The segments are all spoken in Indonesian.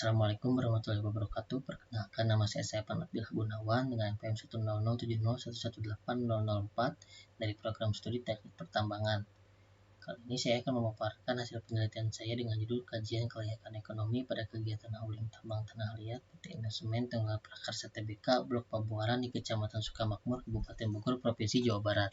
Assalamualaikum warahmatullahi wabarakatuh. Perkenalkan, nama saya Abdillah Gunawan dengan NPM 10070718004 dari program studi teknik pertambangan. Kali ini saya akan memaparkan hasil penelitian saya dengan judul Kajian Kelayakan Ekonomi pada Kegiatan Hauling Tambang Tanah Liat PT Indosemen Tunggal Prakarsa Tbk Blok Pabuaran di Kecamatan Sukamakmur, Kabupaten Bogor, Provinsi Jawa Barat.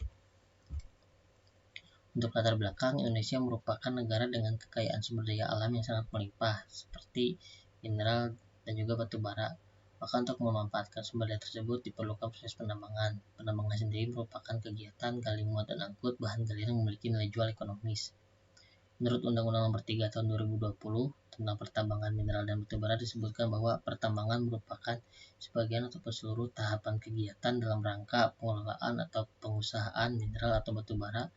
Untuk latar belakang, Indonesia merupakan negara dengan kekayaan sumber daya alam yang sangat melimpah, seperti mineral dan juga batu bara. Maka untuk memanfaatkan sumber daya tersebut diperlukan proses penambangan. Penambangan sendiri merupakan kegiatan gali muat dan angkut bahan galian yang memiliki nilai jual ekonomis. Menurut Undang-Undang Nomor 3 Tahun 2020 tentang pertambangan mineral dan batu bara disebutkan bahwa pertambangan merupakan sebagian ataupun seluruh tahapan kegiatan dalam rangka pengelolaan atau pengusahaan mineral atau batu bara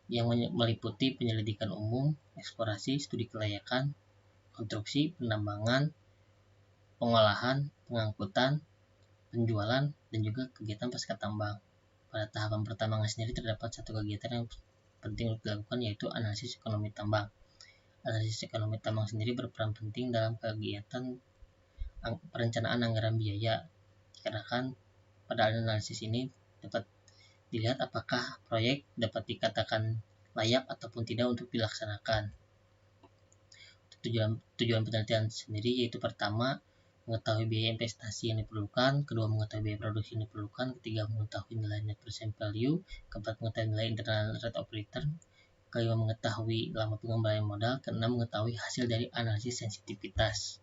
yang meliputi penyelidikan umum, eksplorasi, studi kelayakan, konstruksi, penambangan, pengolahan, pengangkutan, penjualan, dan juga kegiatan pasca tambang. Pada tahapan pertambangan sendiri terdapat satu kegiatan yang penting untuk dilakukan, yaitu analisis ekonomi tambang. Analisis ekonomi tambang sendiri berperan penting dalam kegiatan perencanaan anggaran biaya, dikarenakan pada analisis ini dapat dilihat apakah proyek dapat dikatakan layak ataupun tidak untuk dilaksanakan. Tujuan penelitian sendiri yaitu pertama, mengetahui biaya investasi yang diperlukan, kedua, mengetahui biaya produksi yang diperlukan, ketiga, mengetahui nilai net present value, keempat, mengetahui nilai internal rate of return, kelima, mengetahui lama pengembalian modal, keenam, mengetahui hasil dari analisis sensitivitas.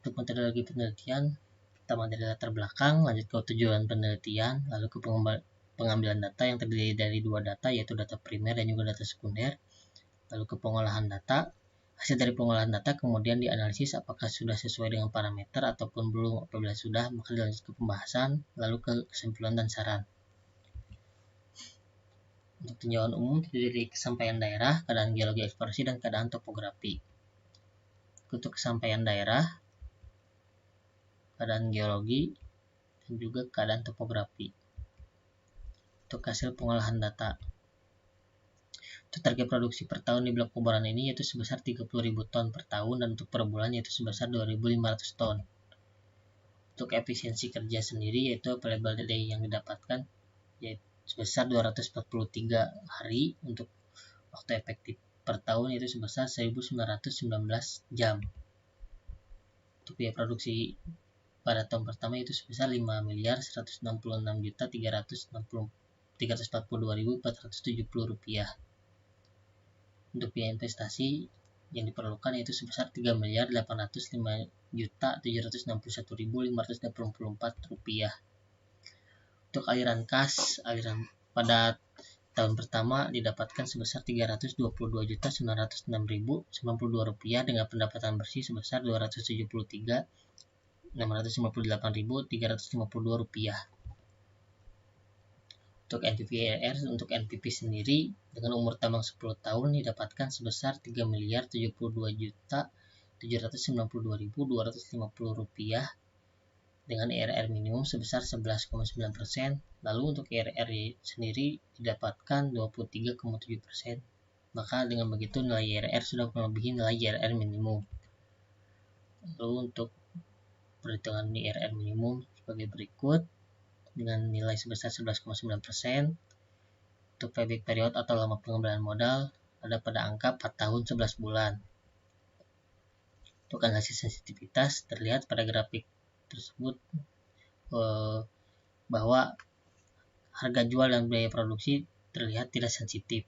Untuk metodologi penelitian, pertama dari latar belakang, lanjut ke tujuan penelitian, lalu ke pengambilan data yang terdiri dari dua data, yaitu data primer dan juga data sekunder, lalu ke pengolahan data. Hasil dari pengolahan data kemudian dianalisis apakah sudah sesuai dengan parameter ataupun belum. Apabila sudah, maka dilanjut ke pembahasan, lalu ke kesimpulan dan saran. Untuk tinjauan umum terdiri dari kesampaian daerah, keadaan geologi eksplorasi, dan keadaan topografi. Untuk kesampaian daerah, keadaan geologi, dan juga keadaan topografi. Untuk hasil pengolahan data, untuk target produksi per tahun di blok Pabuaran ini yaitu sebesar 30.000 ton per tahun, dan untuk per bulan yaitu sebesar 2.500 ton. Untuk efisiensi kerja sendiri yaitu available day yang didapatkan yaitu sebesar 243 hari, untuk waktu efektif per tahun yaitu sebesar 1.919 jam. Untuk biaya produksi pada tahun pertama itu sebesar 5.166.342.470 rupiah. Untuk biaya investasi yang diperlukan yaitu sebesar 3.805.761.584 rupiah. Untuk aliran kas, pada tahun pertama didapatkan sebesar 322.906.092 rupiah dengan pendapatan bersih sebesar 273.658.352 rupiah. Untuk NPV-IRR, untuk NPV sendiri dengan umur tambang 10 tahun didapatkan sebesar 3.072.792.250 rupiah dengan IRR minimum sebesar 11,9%. Lalu untuk IRR sendiri didapatkan 23,7%. Maka dengan begitu nilai IRR sudah melebihi nilai IRR minimum. Lalu untuk perhitungan IRR minimum sebagai berikut, dengan nilai sebesar 11,9%. Untuk payback period atau lama pengembalian modal ada pada angka 4 tahun 11 bulan. Untuk analisis sensitivitas terlihat pada grafik tersebut bahwa harga jual dan biaya produksi terlihat tidak sensitif.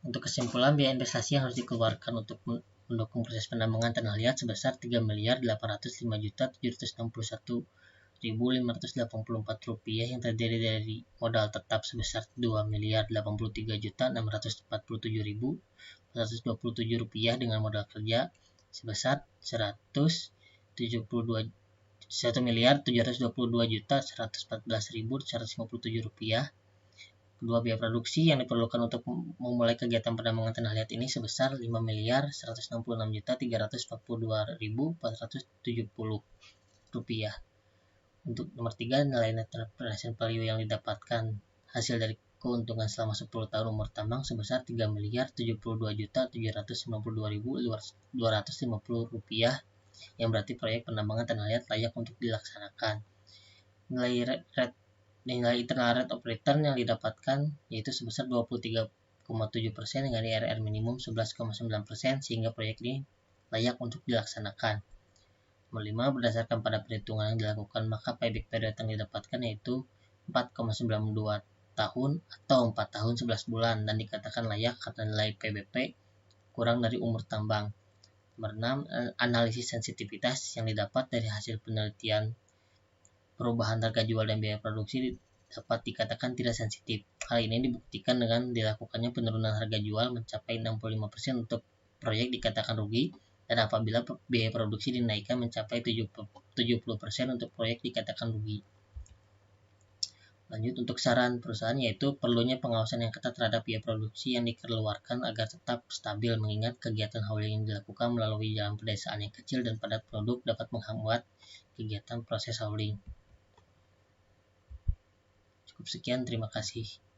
Untuk kesimpulan, biaya investasi yang harus dikeluarkan untuk mendukung proses penambangan tanah liat sebesar 3.805.761.584 rupiah yang terdiri dari modal tetap sebesar 2.083.647.427 rupiah dengan modal kerja sebesar 1.722.114.157 rupiah. Kedua, biaya produksi yang diperlukan untuk memulai kegiatan penambangan tanah liat ini sebesar 5.166.342.470 rupiah. Untuk nomor 3, nilai net present value yang didapatkan hasil dari keuntungan selama 10 tahun umur tambang sebesar Rp3.072.792.250 yang berarti proyek penambangan tanah liat layak untuk dilaksanakan. Nilai internal rate of return yang didapatkan yaitu sebesar 23,7% dengan IRR minimum 11,9% sehingga proyek ini layak untuk dilaksanakan. Nomor 5, berdasarkan pada perhitungan yang dilakukan maka payback period yang didapatkan yaitu 4,92 tahun atau 4 tahun 11 bulan dan dikatakan layak karena nilai PBP kurang dari umur tambang. Nomor 6, analisis sensitivitas yang didapat dari hasil penelitian perubahan harga jual dan biaya produksi dapat dikatakan tidak sensitif. Hal ini dibuktikan dengan dilakukannya penurunan harga jual mencapai 65% untuk proyek dikatakan rugi, dan apabila biaya produksi dinaikkan mencapai 70% untuk proyek dikatakan rugi. Lanjut untuk saran perusahaan yaitu perlunya pengawasan yang ketat terhadap biaya produksi yang dikeluarkan agar tetap stabil mengingat kegiatan hauling yang dilakukan melalui jalan pedesaan yang kecil dan padat produk dapat menghambat kegiatan proses hauling. Cukup sekian, terima kasih.